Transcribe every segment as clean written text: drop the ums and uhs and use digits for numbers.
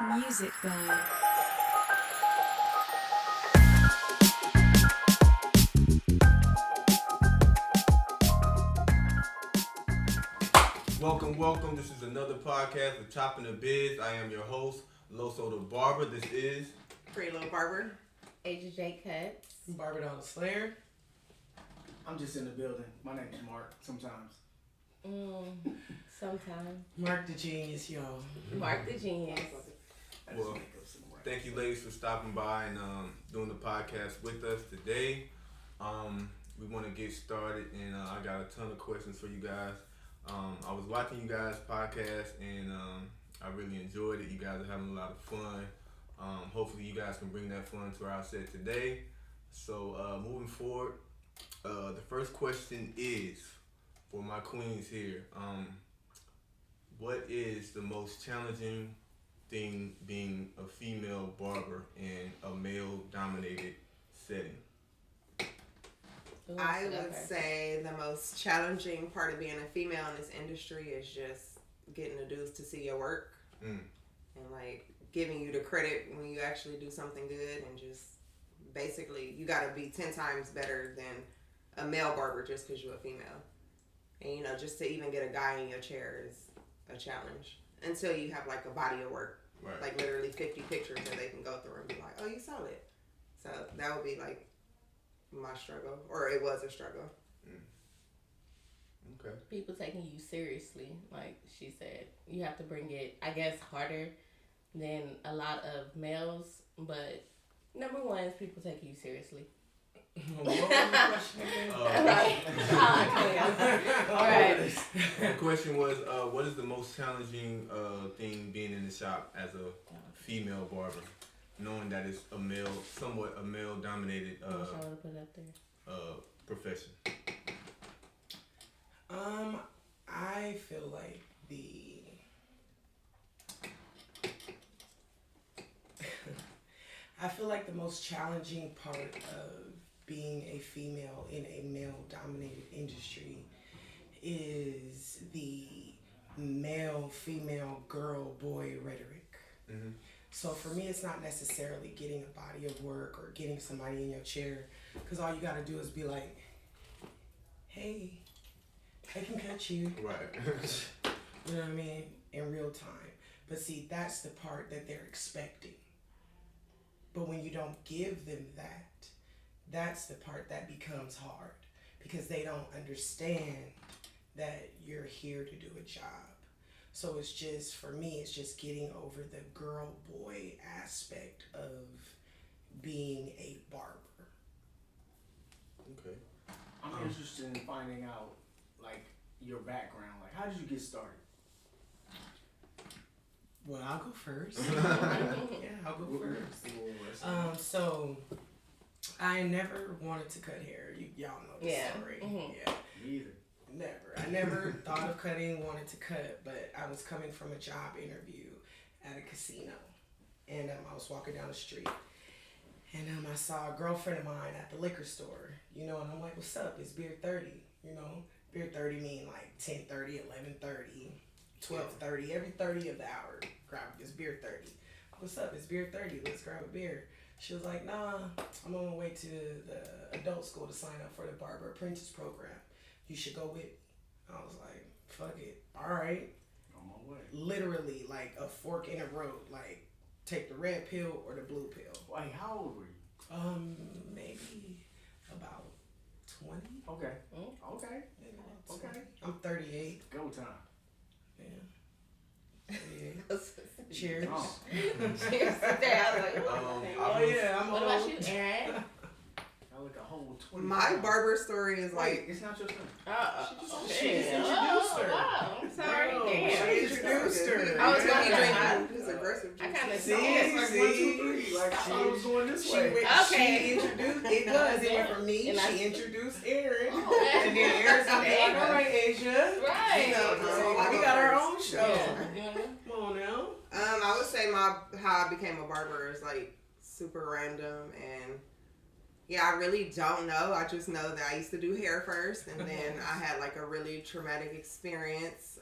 Music by Welcome. This is another podcast of ChoppinTheBiz. I am your host, Loso and Marc. This is PrettyLilBarber. AsiajCuts. BarberDollTheSlayer. I'm just in the building. My name is Marc. Sometimes. Sometimes. Marc the Genius, y'all. Marc the Genius. Well, thank you, ladies, for stopping by and doing the podcast with us today. We want to get started, and I got a ton of questions for you guys. I was watching you guys' podcast, and I really enjoyed it. You guys are having a lot of fun. Hopefully, you guys can bring that fun to our set today. So, moving forward, the first question is for my queens here. What is the most challenging thing being a female barber in a male-dominated setting? I would say the most challenging part of being a female in this industry is just getting the dudes to see your work and like giving you the credit when you actually do something good, and just basically you got to be 10 times better than a male barber just because you're a female. And you know, just to even get a guy in your chair is a challenge until you have like a body of work, Right. like literally 50 pictures that they can go through and be like, oh, you saw it. So that would be like my struggle, or it was a struggle. Okay. People taking you seriously, like she said. You have to bring it, I guess, harder than a lot of males, but number one is people taking you seriously. What was the question again? Alright. The question was, what is the most challenging thing being in the shop as a female barber, knowing that it's somewhat a male-dominated I'm trying to put it up there. profession? I feel like the most challenging part of being a female in a male-dominated industry is the male, female, girl, boy rhetoric. Mm-hmm. So for me, it's not necessarily getting a body of work or getting somebody in your chair, because all you got to do is be like, hey, I can cut you. Right. You know what I mean? In real time. But see, that's the part that they're expecting. But when you don't give them that, that's the part that becomes hard, because they don't understand that you're here to do a job. So it's just, for me, it's just getting over the girl-boy aspect of being a barber. Okay. I'm interested in finding out, like, your background. Like, how did you get started? Well, I'll go first. Yeah, I'll go first. So I never wanted to cut hair. Y'all know the story. Mm-hmm. Yeah. Me either. Never. I never thought of cutting, wanted to cut, but I was coming from a job interview at a casino, and I was walking down the street, and I saw a girlfriend of mine at the liquor store, you know, and I'm like, what's up? It's beer 30, you know. Beer 30 mean like 10:30, 11:30, 12:30, every 30 of the hour, grab this beer 30. What's up? It's beer 30. Let's grab a beer. She was like, nah, I'm on my way to the adult school to sign up for the barber apprentice program. You should go with me. I was like, fuck it. All right. On my way. Literally like a fork in the road. Like, take the red pill or the blue pill. Wait, how old were you? Maybe about 20. Okay. Okay. Maybe about 20. Okay. I'm 38. Go time. Yeah. 38. Cheers. Oh. Cheers. I was like, Oh yeah, I'm what old. about you, Aaron? I look a whole 20. My barber story is Wait, like, it's not your turn. She just introduced her. Wow, I'm sorry. Bro, Damn. she introduced her. I was gonna be Yeah. drinking this aggressive juice. I kind of See? It's like 1, 2, 3. Like, I thought it was going this She way. went, Okay. she introduced, it does, it went from me, And I- she introduced Aaron, Oh. and then Aaron's gonna be like, all right, Asia. Right. You know, so I we go got our first. own show. Yeah. Come on now. I would say how I became a barber is like super random, and yeah, I really don't know. I just know that I used to do hair first, and then I had like a really traumatic experience.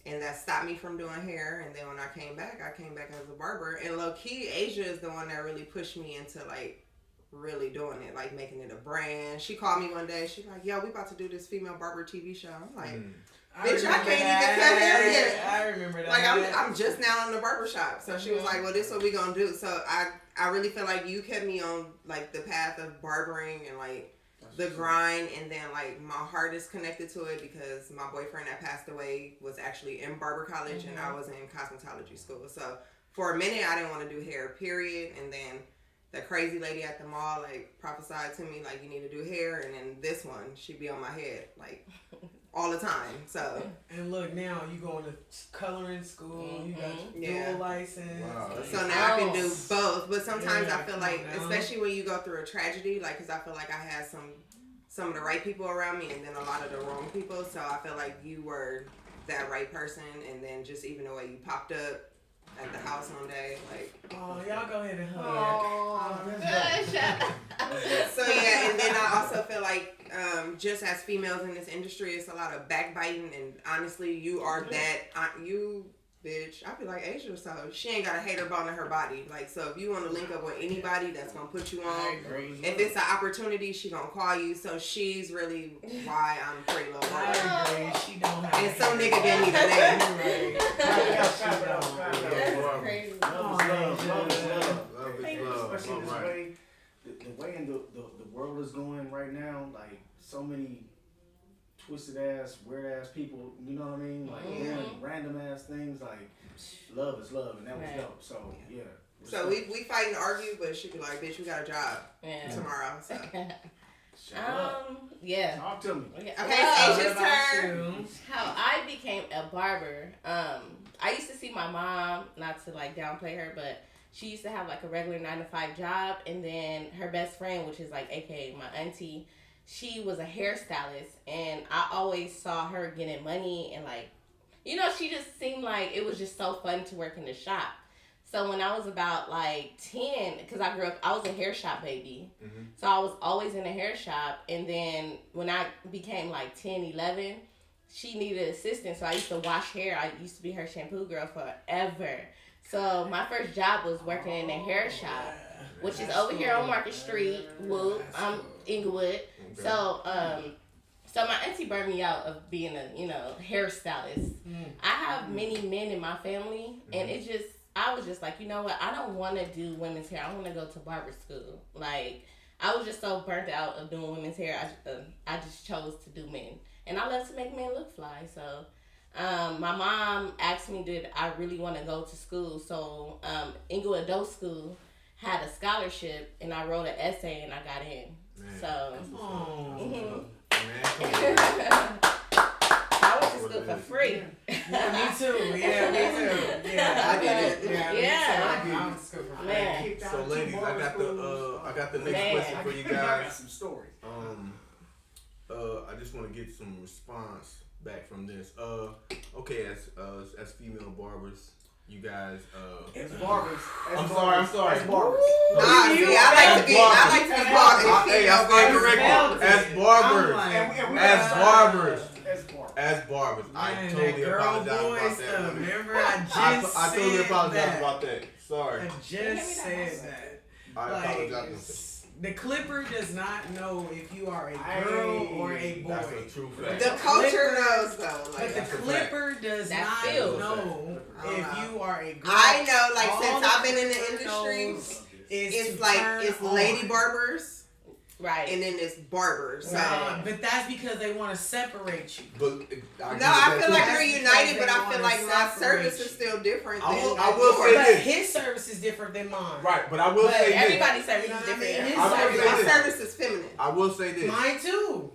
and that stopped me from doing hair. And then when I came back as a barber. And low key, Asia is the one that really pushed me into like really doing it, like making it a brand. She called me one day. She's like, "Yo, we about to do this female barber TV show." I'm like, "Bitch, I can't even cut hair yet." I remember that. Like I'm just now in the barbershop. So she was like, "Well, this is what we gonna do." So I really feel like you kept me on like the path of barbering and like the grind, and then like my heart is connected to it because my boyfriend that passed away was actually in barber college and I was in cosmetology school. So for a minute I didn't want to do hair, period. And then the crazy lady at the mall like prophesied to me like, you need to do hair, and then this one, she'd be on my head like all the time. So and look, now you going to coloring school, you got your dual license. Wow. So now I can do both, but sometimes I feel like, especially when you go through a tragedy, like, because I feel like I had some of the right people around me and then a lot of the wrong people, so I feel like you were that right person, and then just even the way you popped up at the house one day, like, oh, y'all go ahead and hug. So yeah, and then I also feel like just as females in this industry, it's a lot of backbiting, and honestly, you are you bitch. I feel like Asia, so she ain't got a hater bone in her body. Like, so if you want to link up with anybody that's gonna put you on, if it's an opportunity, she gonna call you. So she's really why I'm PrettyLilBarber. I agree. She don't have. And some nigga didn't need a name. That's crazy. Love is love. Love. Especially this way, the way the world is going right now, like so many twisted ass, weird ass people, you know what I mean? Like random ass things, like love is love, and that was dope. So yeah. So we fight and argue, but she be like, "Bitch, we got a job tomorrow." So. Yeah. Talk to me. Okay, it's Asia's turn. How I became a barber. I used to see my mom, not to like downplay her, but she used to have like a regular 9-to-5 job, and then her best friend, which is like AKA my auntie, she was a hairstylist, and I always saw her getting money, and like, you know, she just seemed like it was just so fun to work in the shop. So when I was about like 10, because I grew up, I was a hair shop baby. So I was always in a hair shop. And then when I became like 10, 11, she needed assistance. So I used to wash hair. I used to be her shampoo girl forever. So my first job was working in a hair shop, which is over here on Market Street. Whoop, I'm Inglewood. So my auntie burned me out of being a, hairstylist. I have many men in my family, and I was just like, you know what? I don't want to do women's hair. I want to go to barber school. Like, I was just so burnt out of doing women's hair. I just chose to do men. And I love to make men look fly. So, my mom asked me, did I really want to go to school? So, Inglewood Adult School had a scholarship, and I wrote an essay, and I got in. Man. So, Man, I went to school for free. Yeah, me too. Yeah, I did it. I went to school for free. Man. So ladies, I got the next question for you I got guys. some stories. I just want to get some response back from this. Okay, as female barbers, you guys. As barbers. I'm sorry. As barbers. Nah, see, I like to be barbed. Hey, I stand corrected. As barbers. As barbers. I totally apologize about that. Remember, I totally apologize about that. Sorry. I just said that. I apologize. The clipper does not know if you are a girl or a boy. That's a true fact. The culture knows though. But the clipper does not know if you are a girl. I know, like, since I've been in the industry, it's like it's lady barbers. Right. And then it's barbers. So. But that's because they want to separate you. But I feel like we're united, but I feel like my service is still different. I will say this. His service is different than mine. Right, but I will say this. Everybody's service is different. My service is feminine. I will say this. Mine too.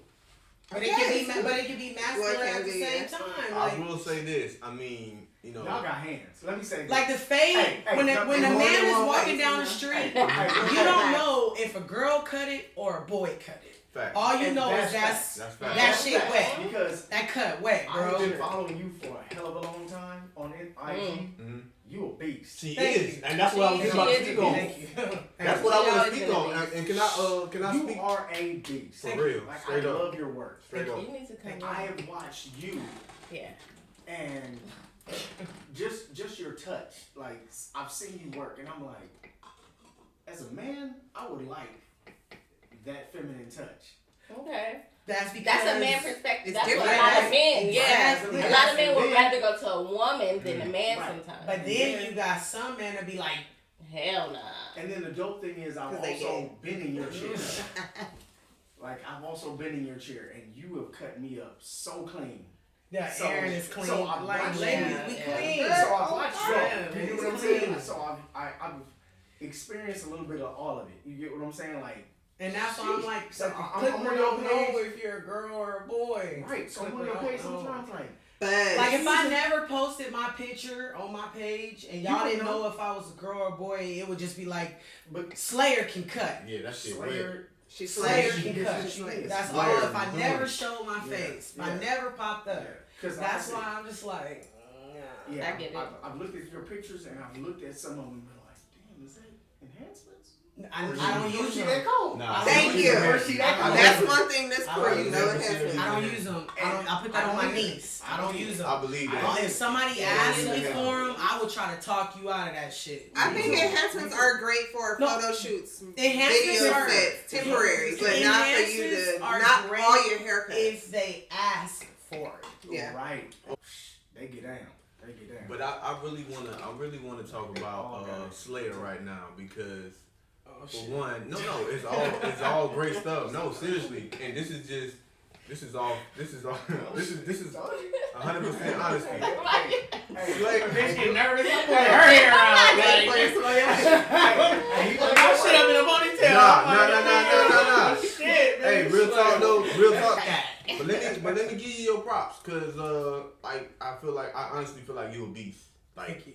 But it can be masculine at the same time. I will say this. I mean, y'all got hands. Let me say this. Like the fade, when the man is walking down the street, you don't know if a girl cut it or a boy cut it. Fact. All you know is that shit wet. Because that cut wet, bro. I've been following you for a hell of a long time on IG. You a beast. She is, and that's what I was about to speak on. Thank you. That's what I want to speak on. And can I speak? You are a beast. For real. Like, Straight I up. love your work. Straight up. You need to come And I have watched you and just your touch. Like, I've seen you work, and I'm like, as a man, I would like that feminine touch. Okay. That's because That's a man perspective. It's That's what a different. lot of men, Exactly. a lot of men would Then- rather go to a woman than a man Right. sometimes. But then you got some men to be like, Hell nah. And then the dope thing is, I've 'Cause they also been in your chair. Like, I've also been in your chair, and you have cut me up so clean. yeah, So- Aaron is clean. so I'm like, watching ladies, you. we Yeah. clean. So I've watched Yeah, you. You know what I'm it's saying? clean. So I've experienced a little bit of all of it. You get what I'm saying? Like, And that's why I'm like, So I'm click on where your you know page. if you're a girl or a boy. right. So I'm Click on your where page you know. sometimes, like, But Like if I never posted my picture on my page and y'all You didn't know. know if I was a girl or a boy, it would just be like, but Slayer can cut. Yeah, that shit weird. Slayer, she's Slayer slayer. can is cut. what she is. That's Slayer all. is If I doing never it. showed my Yeah, face, if I yeah. never popped up, because that's why I'm just like, nah. Yeah, I get it. I've looked at your pictures and I've looked at some of them and been like, damn, is that enhancements? I don't use them. cold. Nah. Thank you. Or she that cold. That's one thing this I crew, don't you know, it use has them. been. I don't use them. I put that on my niece. I don't use them. I believe I that. If somebody Yeah, asks yeah, me yeah. for them, I will try to talk you out of that shit. I think enhancements are great for No. photo shoots, Enhancements video are- sets, temporary, but not for you Enhancements to are not great all your haircuts. if they ask for it. Yeah. Right. They get down. They get down. But I really wanna talk about Oh, okay. Slayer right now because Oh for one, no, it's all great stuff. No, seriously, and this is all 100% honesty. Slayer, Bitch get nervous. I'm putting her hair out. Hey, My shit up in a ponytail. Nah. Shit, Hey, bitch. real talk though, real talk. That. But let me give you your props, cause like I honestly feel like you a beast. Thank you.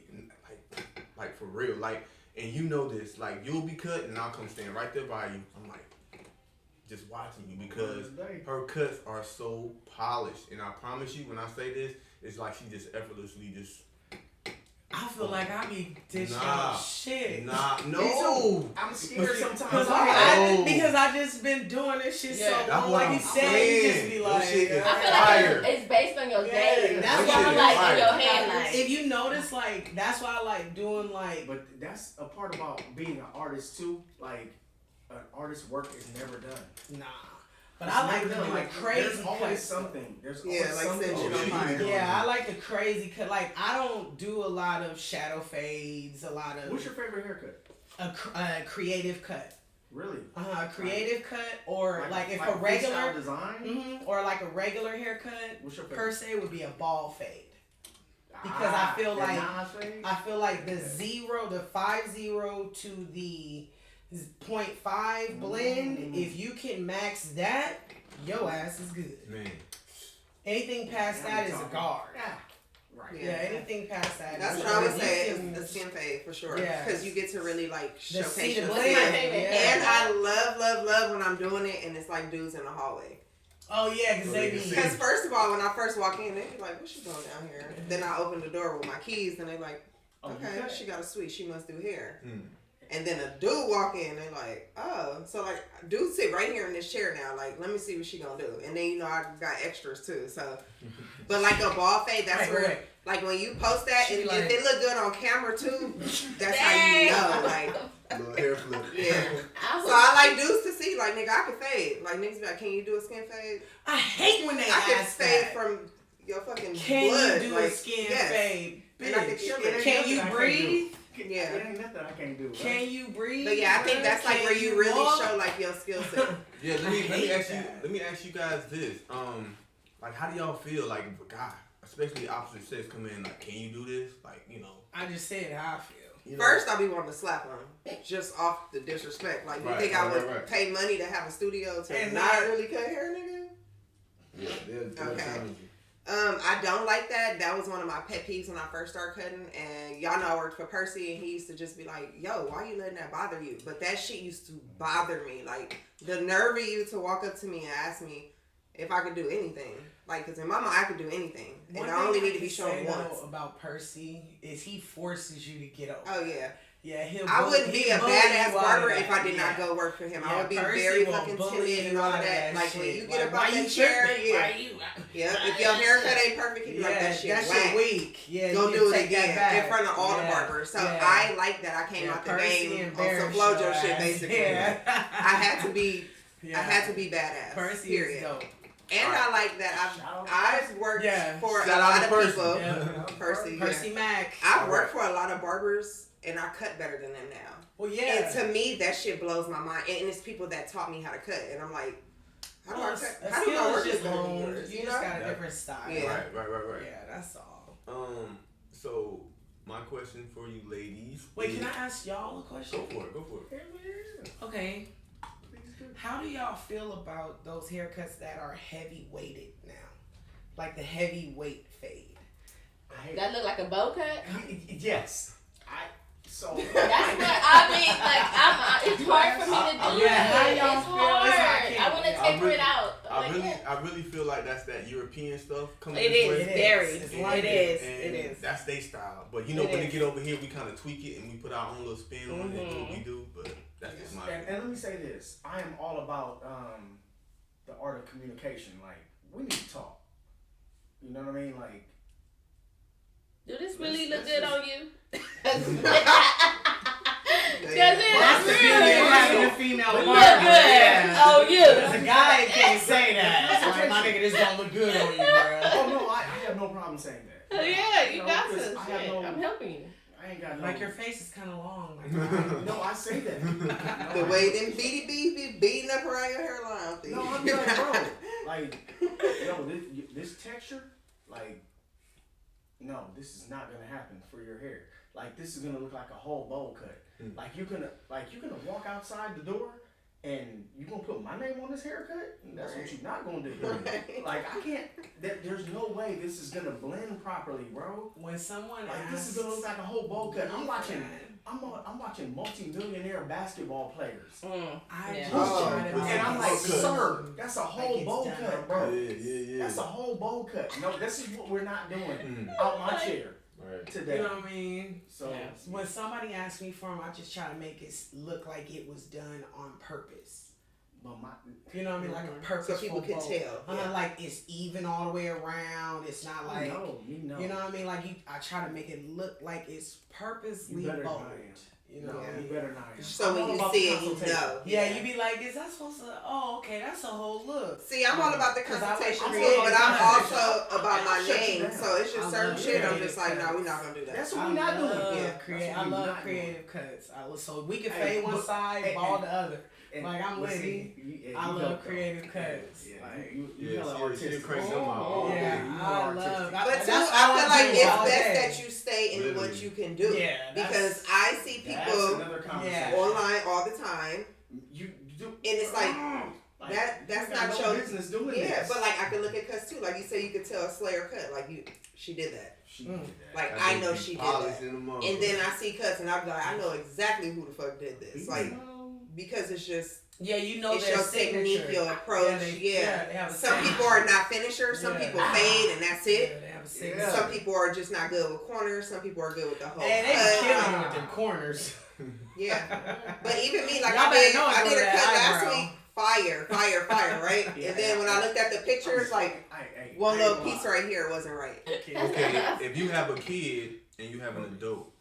Like for real. Like, and you know this. Like, you'll be cut, and I'll come stand right there by you. I'm like, just watching you because her cuts are so polished, and I promise you, when I say this, it's like she just effortlessly just. I feel like I be dishing Nah. out shit. No. I'm scared sometimes. Because I just been doing this shit Yeah. so That's long. what Like I'm he said, you just saying. be Your like, shit is I feel fire. like it's based on your Yeah, game. that's That's why why I like like in your hand, like if you notice, like that's why I like doing like. But that's a part about being an artist too. Like, an artist's work is never done. Nah. But It's I like never to done. do Like, crazy there's always cuts. something. There's Yeah, always like something. Cinch on you fire. can do. Yeah, I like the crazy cut. Like I don't do a lot of shadow fades, a lot of What's your favorite haircut? a creative cut. Really? A creative cut, or like if a freestyle regular, design. or like a regular haircut What's your per favorite? se would be a ball fade. Because I feel that like- Nas fade? I feel like the 50 to the 0.5 blend, if you can max that, your ass is good. Man. Anything past Now that we is a talking. guard. Right. Yeah. Yeah, anything past that. That's is what I would good. say You is can- the skin fade for sure. Yeah. Because you get to really like The showcase see the your What's blend. my skin. favorite Yeah. And I love when I'm doing it and it's like dudes in the hallway. Oh yeah, because they be. Because first of all, when I first walk in, they be like, "What you doing down here?" Then I open the door with my keys, and they like, Oh, you "Okay, cut? she got a suite. She must do hair." Mm. And then a dude walk in, they like, "Oh, so like, dude sit right here in this chair now. Like, let me see what she gonna do." And then you know I got extras too. So, but like a ball fade, that's where like when you post that, She and like- if it look good on camera too, that's how you know. Like, Little hair flip. yeah. So I like dudes to see, like, nigga, I can fade. Like, niggas be like, "Can you do a skin fade?" I hate when they I can ask fade that. from your fucking Can blood. you do like, a skin yes. fade? And I can Bitch. kill it. Can you breathe? Yeah. It ain't nothing I can't do. Right? Can you breathe? But yeah, I think that's like Can where you really walk? show like your skill set. Yeah, let I me hate ask you. that. Let me ask you guys this. Like, how do y'all feel like if a guy, especially opposite sex, come in like, can you do this? Like, you know. I just said how I feel. You know? First, I'll be wanting to slap him just off the disrespect. Like, you Right, think I would right. pay money to have a studio to And not not- really cut hair, nigga? Yeah, they'll Okay. challenge you. I don't like that. That was one of my pet peeves when I first started cutting. And y'all know I worked for Percy, and he used to just be like, "Yo, why you letting that bother you?" But that shit used to bother me. Like, the nerve of you to walk up to me and ask me if I could do anything. Like, because in my mind, I could do anything. And I only need to be shown once. About Percy is he forces you to get over. Oh, yeah. I wouldn't be a badass barber if I did not go work for him. I would be very fucking timid and all of that. Like when you get up out that chair, if your haircut ain't perfect, he'd be like, that shit whack. Weak. Yeah, go do it again in front of all the barbers. So I like that I came out the game on some FloJo shit basically. I had to be badass. Percy period. is dope. And I like that I've worked for a lot of people. Percy Mac. I've worked for a lot of barbers and I cut better than them now. Well, yeah. And to me, that shit blows my mind. And it's people that taught me how to cut. And I'm like, how do I cut? How do I work this honed? You just got a different style. Yeah. Right. Yeah, that's all. So my question for you ladies. Wait, can I ask y'all a question? Go for it. Okay. How do y'all feel about those haircuts that are heavy weighted now? Like the heavy weight fade. That look like a bow cut? Yes. So that's what I mean. Like it's hard for me to do. How y'all it's feel? hard. I want to taper it out. I really feel like that's that European stuff coming. It is very. It is. That's their style. But when they get over here, we kind of tweak it and we put our own little spin on it and do what we do. But that's just my. And let me say this: I am all about the art of communication. Like we need to talk. You know what I mean? Like. Do this really look good on you? Because it That's is the real. having a female Look barber. good on you. Because a guy can't say that. Like, my nigga, this don't look good on you, bro. Oh no, I have no problem saying that. Oh yeah, you got to. Shit, I'm helping you. I ain't got no. Like your face is kind of long. Like, no, I say that. The way them beady bees be beating up around your hairline. No, I'm like, bro, like, this texture, like. No, this is not gonna happen for your hair. Like this is gonna look like a whole bowl cut. Like you're gonna walk outside the door and you're gonna put my name on this haircut. That's what you're not gonna do. Right. Like I can't. There's no way this is gonna blend properly, bro. When someone this is gonna look like a whole bowl cut. I'm watching multi-millionaire basketball players. And I'm like, sir, that's a whole bowl cut, bro. Yeah. That's a whole bowl cut. No, this is what we're not doing. Out my chair today. You know what I mean? So when somebody asks me for them, I just try to make it look like it was done on purpose. You know what I mean? Like a purposeful so people can tell. Like it's even all the way around. It's not like you know what I mean. Like I try to make it look like it's purposely bold. You know, you better not. So when you see it, you know. Yeah, you be like, is that supposed to? Oh, okay, that's a whole look. See, I'm all about the consultation, but I'm also about my name. So it's just certain shit. I'm just like, no, we're not gonna do that. That's what we're not doing. I love creative cuts. So we can fade one side, ball the other. Like I'm with you. I love creative cuts. You artistic. I love. But too, I feel like it's best that you stay in what you can do. Yeah, because I see people online all the time. You do, and it's like that's not no your business doing this. this. But like I can look at cuts too. Like you say, you could tell a Slayer cut. Like she did that. She did that. Like I know she did that. And then I see cuts and I'm like, I know exactly who the fuck did this. Like because it's just. Yeah, you know it's their your technique, signature. your approach. Some people are not finishers. Some people fade, and that's it. Some people are just not good with corners. Some people are good with the whole. And they cut. killing with them corners. Yeah, but even me, like I did a cut last week. Fire, right? And then when I looked at the pictures, like one little piece right here wasn't right. Okay, if you have a kid and you have an adult,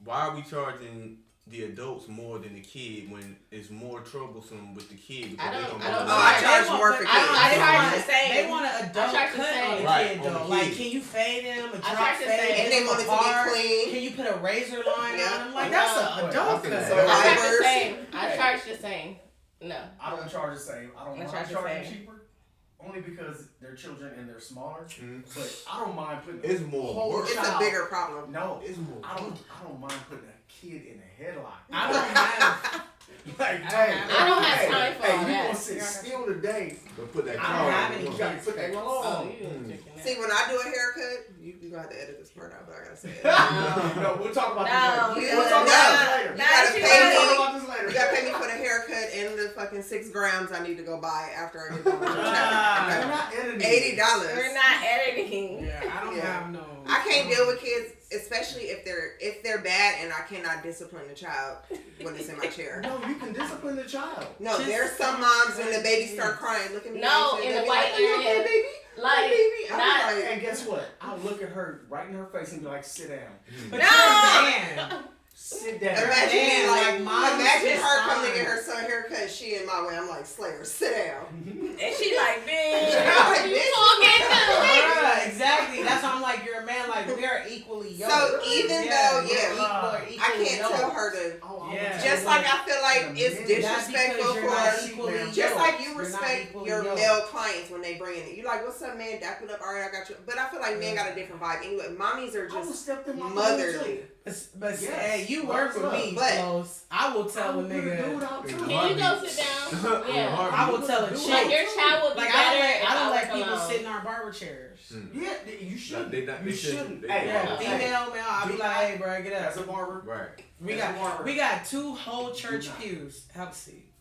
why are we charging the adults more than the kid when it's more troublesome with the kid? I charge more for kids. I charge the same. They want an adult cut on the kid though. Like, can you fade them? A drop fade? And they want it to be clean. Can you put a razor line on them? Like, that's an adult cut. I charge the same. No. I don't charge the same. I don't mind charging cheaper. Only because they're children and they're smaller. But I don't mind putting it's more work. It's a bigger problem. No, it's more I don't mind putting a kid in a headlock. I don't have like, I don't have time for all you that. gonna sit still today. But put that I don't have any you gotta put that claw. See, when I do a haircut, you gonna have to edit this part out, but I gotta say it. No, we'll talk about this later. We'll talk about this later. You gotta pay me for the haircut and the fucking 6 grams I need to go buy after I get done with the We're not editing. $80. We're not editing. Yeah, I don't have no. I I can't deal with kids, especially if they're bad and I cannot discipline the child when it's in my chair. No, you can discipline the child. No, there's some moms when the baby start crying, look at me. No, in the white area, okay, baby? like, baby. not. And guess what? I'll look at her right in her face and be like, sit down. But No! man. Sit down. Imagine Mom's her fine. coming to get her son haircut. She in my way. I'm like, Slayer, sit down. And she like, bitch, like, you bitch, talking to? Bruh, exactly. That's why I'm like, you're a man. Like, we are equally yoked. So even though, equally I can't yoked. tell her to. Yeah. Just like I feel like it's That's disrespectful because you're not for. equally Just yoked. like you You're not respect equally your yoked. male clients when they bring it. You like, what's up, man? Dap it up. All right, I got you. But I feel like men got a different vibe. Anyway, mommies are I will just step in my motherly. But Yes. hey, you work with me, But- close. I will tell a nigga. Can you go sit down? Yeah. I will tell a Like chick. your child would be Like better if I don't was let people alone. sit in our barber chairs. Yeah, you shouldn't. They You shouldn't. They- Hey, Yeah, hey, female, male. I'll be like, hey, bro, get as up. a barber, Right. We got 2 whole church pews. Have a seat.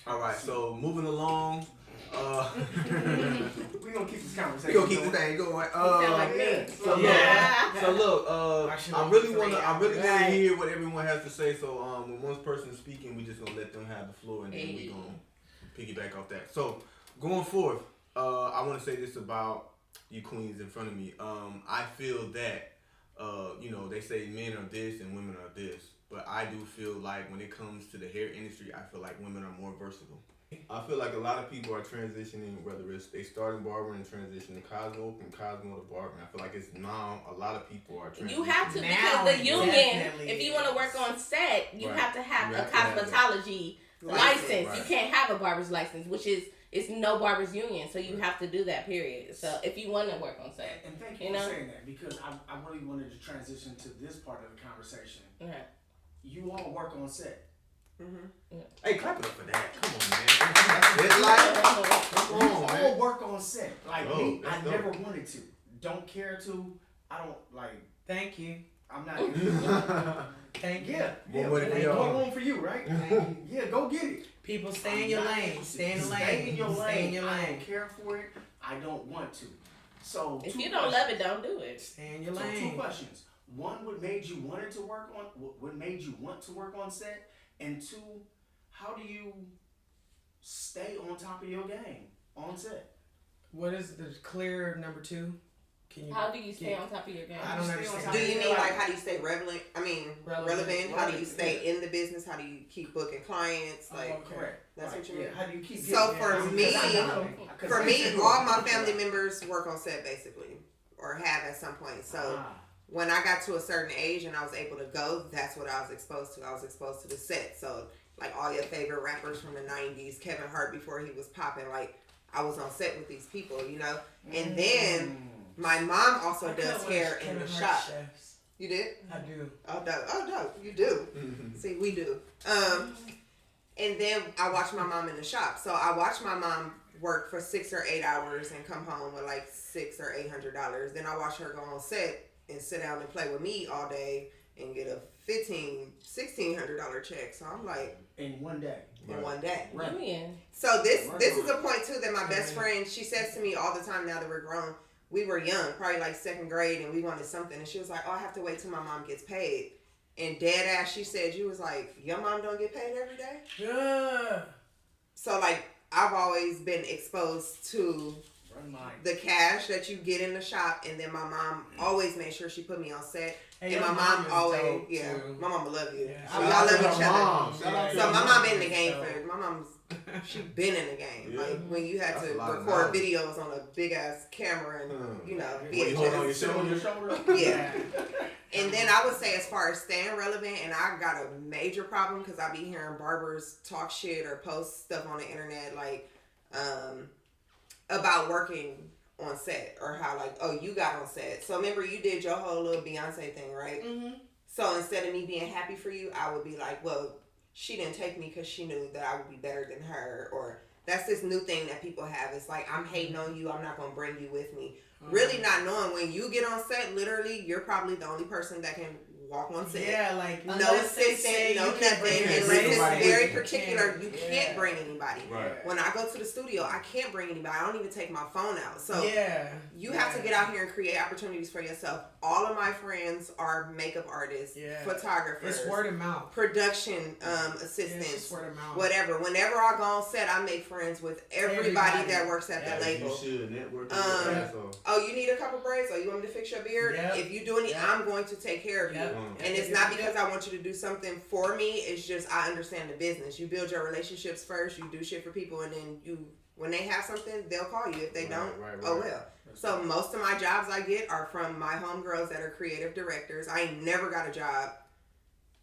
All right. So moving along. we gonna keep this conversation. We gonna keep the thing going. Sound like me. Yeah. So Yeah. so look, I really want to Right. hear what everyone has to say. So when one person is speaking, we just gonna let them have the floor, and then we gonna piggyback off that. So going forth, I want to say this about you queens in front of me. I feel that they say men are this and women are this, but I do feel like when it comes to the hair industry, I feel like women are more versatile. I feel like a lot of people are transitioning, whether it's they start in barbering and transition to Cosmo, from Cosmo to barbering. I feel like it's now a lot of people are transitioning. You have to, Now, because the union, definitely if you want to work on set, you Right. have to have You a have to have cosmetology license. Right. You can't have a barber's license, which is it's no barber's union, so you have to do that, period. So if you want to work on set. And thank you You for know? saying that, because I really wanted to transition to this part of the conversation. Okay. You all work on set. Hey, clap it up for that. Come on, man. It's like, come You on, all man. work on set. Like Oh, me, that's I dope. never wanted to. Don't care to. I don't like. Thank you. I'm not. Thank you. Yeah. More money for More y'all. room for you, right? Yeah, go get it. People, stay in your lane. Stay in the lane. Stay in your lane. Stay in your I lane. don't care for it. I don't want to. So If two you don't questions. love it, don't do it. Stay in your So two lane. questions. One, what made you wanted to work on? What made you want to work on set? And two, how do you stay on top of your game on set? What is the clear number 2? Can you? How do you stay on top of your game? I don't Stay on understand. top Do of you your mean game. like how do you stay relevant? I mean relevant. How do you stay in the business? How do you keep booking clients? Like Correct. that's Right. what you mean. Yeah. How do you keep? So getting- for because me- I know. 'Cause For I me, see you all my on family that. members work on set basically, or have at some point. So Ah. when I got to a certain age and I was able to go, that's what I was exposed to. I was exposed to the set. So like all your favorite rappers from the 90s, Kevin Hart before he was popping, like I was on set with these people, you know? And then my mom also I does cut hair with in the Kevin shop. Hart chefs. You did? I do. Oh, dope. Oh, dope. You do. See, we do. And then I watch my mom in the shop. So I watch my mom work for 6 or 8 hours and come home with like $600 or $800. Then I watch her go on set and sit down and play with me all day and get a $1,600 check. So I'm like, In one day. in one day. Union. So this is a point too that my best friend, she says to me all the time now that we're grown. We were young, probably like 2nd grade, and we wanted something, and she was like, "Oh, I have to wait till my mom gets paid." And dead ass, she said, "You was like, your mom don't get paid every day." Yeah. So like, I've always been exposed to Run mine. the cash that you get in the shop, and then my mom always made sure she put me on set. Hey, And my your mom is always, dope, yeah, too. my mama love you. Yeah. So Shout y'all out to love her each other. mom. Shout out to So her my mom. mom in the game So- for my mom's. She been in the game. Yeah. Like when you had That's to a lot of record knowledge. videos on a big ass camera and you know When you hold on your VHS. Sit on your shoulder. Yeah. And then I would say as far as staying relevant, and I got a major problem because I be hearing barbers talk shit or post stuff on the internet like about working on set or how like, oh, you got on set. So remember you did your whole little Beyonce thing, right? Mm-hmm. So instead of me being happy for you, I would be like, well, she didn't take me because she knew that I would be better than her. Or that's this new thing that people have. It's like, I'm hating on you. I'm not going to bring you with me. Really not knowing when you get on set, literally, you're probably the only person that can walk on set. Yeah, like no assistant, no nothing. Unless it's very particular, you can't bring anybody. Right. When I go to the studio, I can't bring anybody. I don't even take my phone out. So you have to get out here and create opportunities for yourself. All of my friends are makeup artists, photographers. It's word of mouth. Production assistants, it's word of mouth. whatever. Whenever I go on set, I make friends with everybody that works at the label. You should network. Oh, you need a couple braids? Oh, you want me to fix your beard? Yep. If you do any, I'm going to take care of you. And it's not because I want you to do something for me. It's just I understand the business. You build your relationships first. You do shit for people, and then when they have something, they'll call you. If they don't, oh well. So most of my jobs I get are from my homegirls that are creative directors. I ain't never got a job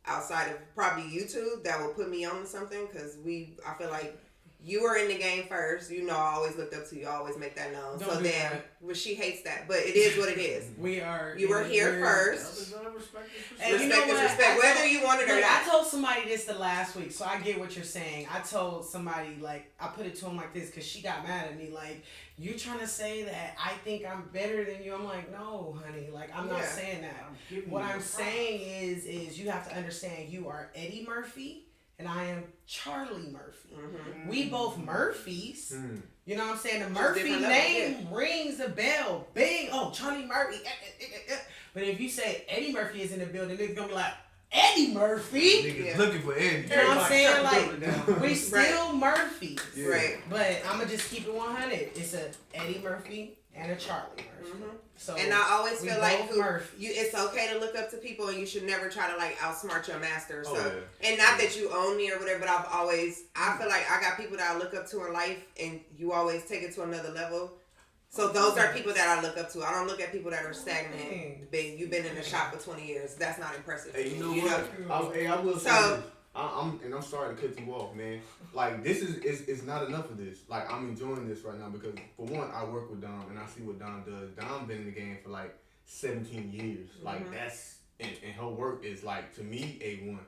outside of probably YouTube that will put me on to something, because I feel like you were in the game first. You know, I always looked up to you. I always make that known. Well, she hates that, but it is what it is. You were here first. And respect is respect, whether you want it or not. I told somebody this the last week, so I get what you're saying. I told somebody, like, I put it to him like this, because she got mad at me, like, you trying to say that I think I'm better than you? I'm like, no, honey, like, I'm not saying that. What I'm saying is you have to understand you are Eddie Murphy and I am Charlie Murphy. Mm-hmm. We both Murphys. Mm. You know what I'm saying? The Murphy name rings a bell. Bing. Oh, Charlie Murphy. But if you say Eddie Murphy is in the building, niggas gonna be like, Eddie Murphy? Niggas looking for Eddie. You know what I'm saying? Like, we still Murphys. Yeah. Right. But I'm gonna just keep it 100. It's a Eddie Murphy and a Charlie Murphy. Mm-hmm. So and I always feel like it's okay to look up to people, and you should never try to like outsmart your master. So and not that you own me or whatever, but I feel like I got people that I look up to in life, and you always take it to another level. So those are people that I look up to. I don't look at people that are stagnant. You've been in the shop for 20 years. That's not impressive. Hey, you know what? I will say this. I'm sorry to cut you off, man. Like, this is not enough of this. Like, I'm enjoying this right now because, for one, I work with Dom and I see what Dom does. Dom been in the game for like 17 years. Like, that's and her work is like, to me, A1,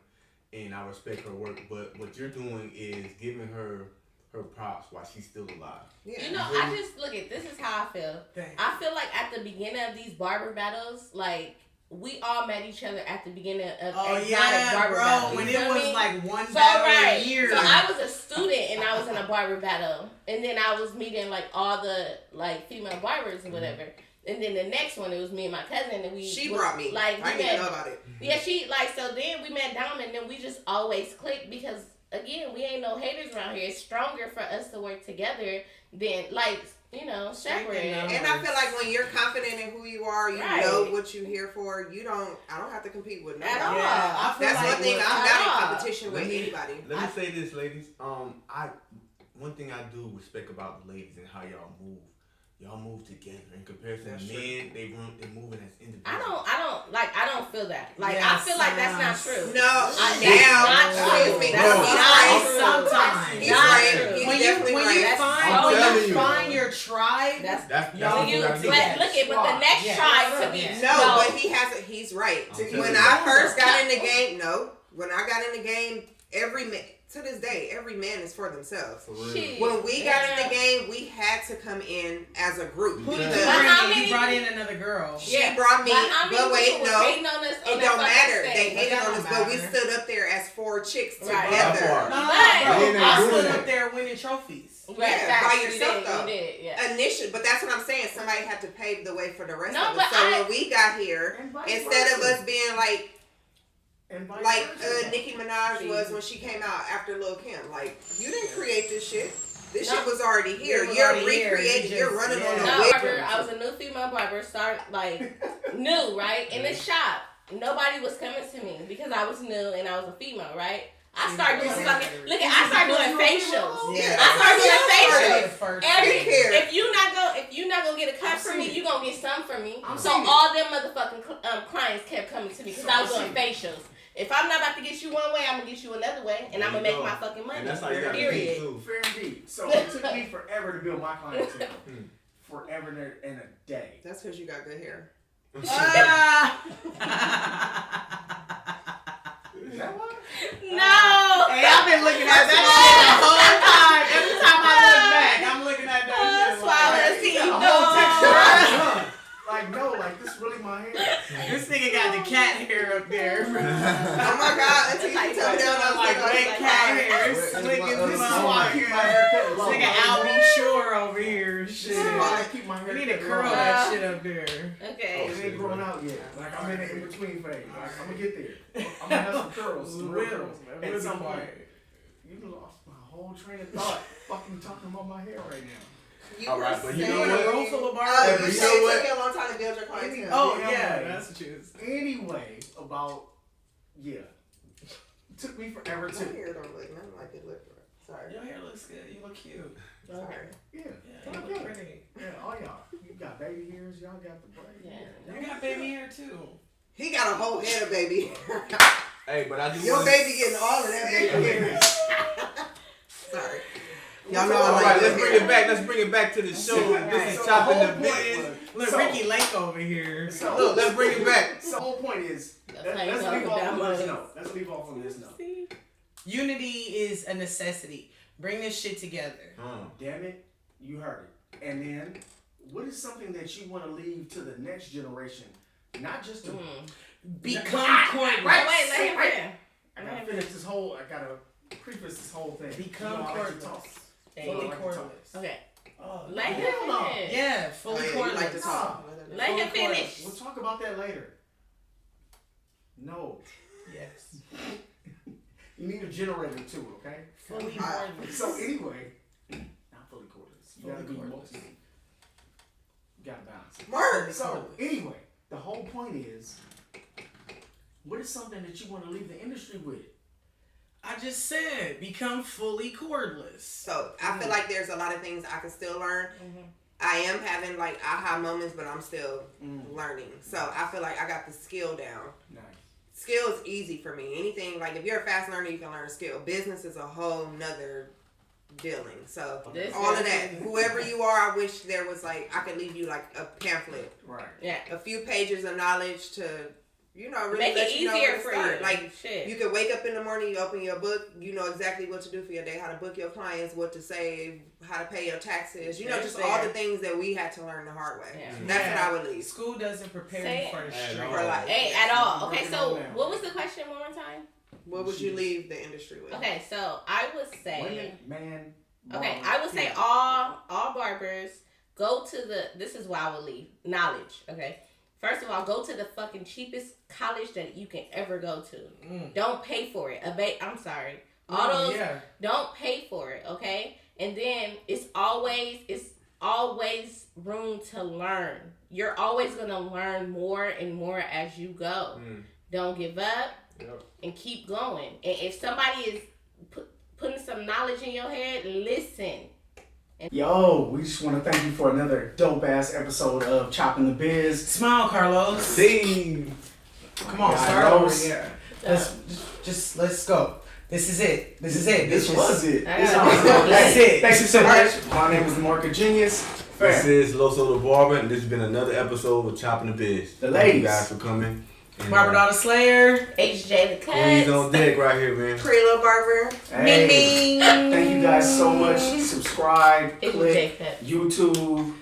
and I respect her work. But what you're doing is giving her props while she's still alive. Yeah. You know, I just look at this is how I feel. I feel like at the beginning of these barber battles, like, we all met each other at the beginning of barber battle. When it was like one battle a year. So I was a student and I was in a barber battle, and then I was meeting like all the like female barbers and whatever. And then the next one, it was me and my cousin, and she brought me. Like, I didn't know about it. Yeah, so then we met Dom, and then we just always clicked because, again, we ain't no haters around here. It's stronger for us to work together than, like, you know, separate. And I feel like when you're confident in who you are, you know what you're here for. I don't have to compete with nobody. Yeah, that's one thing. I'm not in competition with anybody. Let me say this, ladies. One thing I do respect about the ladies and how y'all move. Y'all move together in comparison to men. They moving as individuals. I don't feel that. Like, I feel like that's not true. No, sometimes. He's right. He's definitely right. When you find your tribe, that's y'all look at, but the next tribe to be but he's right. When I first got in the game, every man. To this day, every man is for themselves. When we got in the game, we had to come in as a group. Who did you bring in? You brought in another girl. She brought me, but wait, no. It don't matter. They hated on us, but we stood up there as 4 chicks together. I stood up there winning trophies. Yeah, by yourself though. Initially, but that's what I'm saying. Somebody had to pave the way for the rest of us. So when we got here, instead of us being like Nicki Minaj was when she came out after Lil' Kim. Like, you didn't create this shit. This shit was already here. You're recreating. You're running on a wig. I was a new female barber. New, right? In the shop. Nobody was coming to me because I was new and I was a female, right? I started doing I started doing facials. Yeah. I started doing facials. If you not gonna get a cut from me, you gonna get some from me. So all them motherfucking clients kept coming to me because I was doing facials. If I'm not about to get you one way, I'm gonna get you another way, and I'm gonna make my fucking money. And that's how you gotta period. Fair indeed. So it took me forever to build my clientele. Forever and a day. That's because you got good hair. Is that why? No. Hey, I've been looking at that shit the whole time. Every time I look back, I'm looking at that shit. Like, no, like, this is really my hair. This nigga got the cat cat hair up there. Oh my God! Until you tell me that like wet cat hair, slick as this nigga Albie Shore over here. Shit. I keep my hair. I need to curl that shit up there. Okay. It ain't growing out yet. Like I'm in the in between phase. Like I'm gonna get there. I'm gonna have some curls, some real curls. At some point. You lost my whole train of thought. Fucking talking about my hair right now. All right, but you know You what? a Loso and Marc? You said it took you a long time to build your clientele. Oh yeah, that's what you was. Anyway, about it took me forever My to. hair don't look nothing like it looked. Sorry. Your hair looks good. You look cute. Sorry. Yeah, Yeah, you look pretty. yeah, all y'all. You got baby hairs. Y'all got the braid. Yeah. You got baby hair too. He got a whole head of baby. Hey, but I do Your want baby getting all of that baby hair. Sorry. Y'all know I All like right, that let's bring hair. it back. Let's bring it back to the show. This is So Chopping the the whole Biz. point Look, So- Ricky Lake over here. Look, let's bring it back. So the whole point is, That's let's how you leave go off down on this low. note. Let's leave off on this note. Unity is a necessity. Bring this shit together. Damn it, you heard it. And then, what is something that you want to leave to the next generation? Not just to Become cordless. Wait, let him finish. I gotta finish this whole. I gotta preface this whole thing. Become I like to talk. cordless. You know, I Fully like to talk. cordless. Okay. Oh, Let him hell no. finish. yeah, fully Oh, yeah, cordless. you like to talk. Let him Fully cordless. finish. We'll talk about that later. No, Yes. you need a generator too. Okay. Fully Ah. cordless. So anyway, not fully cordless. You gotta Fully be cordless. multi. You gotta balance it. Mark. So anyway, the whole point is, what is something that you want to leave the industry with? I just said, become fully cordless. So I feel like there's a lot of things I can still learn. I am having like aha moments, but I'm still learning. So I feel like I got the skill down. Nice. Skill is easy for me. Anything, like if you're a fast learner, you can learn a skill. Business is a whole nother dealing. So This all of is- that, whoever you are, I wish there was like, I could leave you like a pamphlet, Right. Yeah. a few pages of knowledge to, you know, really Make let it you know easier where to for start. you. Like Shit. you can wake up in the morning, you open your book, you know exactly what to do for your day, how to book your clients, what to say, how to pay your taxes, you know, That's just fair. all the things that we had to learn the hard way. Yeah. That's what I would leave. School doesn't prepare Say you for the it. street. Hey, For life. Ain't at all. Okay, Working so on that. what was the question one more time? What would you leave the industry with? Okay, so I would say. Women, man. Okay, barber, I would say period. all barbers go to the. This is why I would leave knowledge. Okay, first of all, go to the fucking cheapest college that you can ever go to. Don't pay for it. I'm sorry. All those. Yeah. Don't pay for it. Okay, and then it's always room to learn. You're always gonna learn more and more as you go. Don't give up and keep going. And if somebody is putting some knowledge in your head, listen. Yo, we just want to thank you for another dope ass episode of Chopping the Biz. Smile, Carlos. See. Come on, Yeah, start Carlos. over here. Let's go. This is it. This bitches. was it. I This got was it. it. That's it. Thank you so much. My name is Marc Genius. This is Loso the Barber, and this has been another episode of Chopping the Biz. The Thank ladies. you guys for coming. And, BarberDollTheSlayer. HJ the Queens Cuts. on deck right here, man. PrettyLilBarber. Hey, Bing, bing. thank you guys so much. Subscribe, HJ click Cuts. YouTube.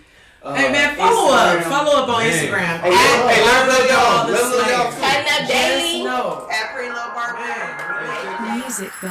Hey man, follow Instagram. up. Follow up on Man. Instagram. Hey, let us know y'all. Let us know y'all. BarberDollTheSlayer. Cutting up daily. Just know. At PrettyLilBarber. Man. Music by